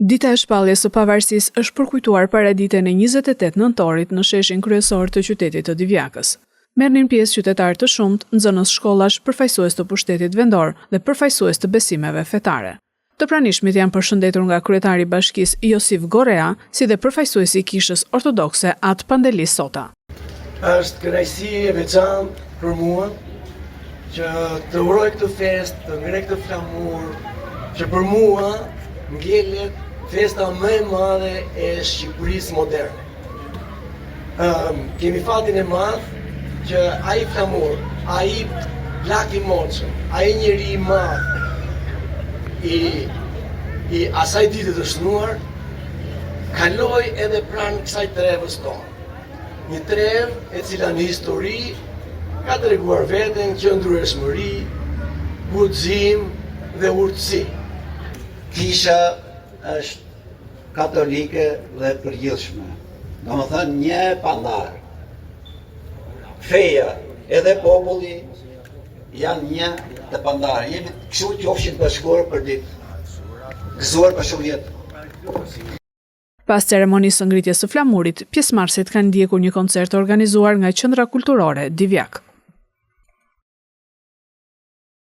Dita e shpalljes së pavarësisë është përkujtuar para ditën e 28 nëntorit në sheshin kryesor të qytetit të Divjakës. Merrnin pjesë qytetarë të shumtë, nxënës shkollash, përfaqësues të pushtetit vendor dhe përfaqësues të besimeve fetare. Të pranishmit janë përshëndetur nga kryetari i bashkisë Josif Gorea, si dhe përfaqësuesi i kishës ortodokse At Pandeli Sota. Është kënaqësi e veçantë për mua që të uroj këtë festë, të ngrej këtë flamur, që për mua ngjelet festa më e madhe e Shqipërisë moderne. Kemi fatin e madh që ai flamur, ai plak i moçëm, ai njeri i madh i asaj dite të shënuar, kaloi edhe pranë kësaj trevës tonë. Një trevë e cila në histori ka treguar veten qëndrueshmëri, guxim dhe urtësi. Kisha është katolike dhe përgjithshme, domethënë një pandar. Feja edhe populli janë një të pandar. Jemi kështu qofshin bashkuar për ditë, gëzuar për shumë jetë. Pas ceremonisë së ngritjes së flamurit, pjesëmarrësit kanë ndjekur një koncert organizuar nga Qendra Kulturore Divjak.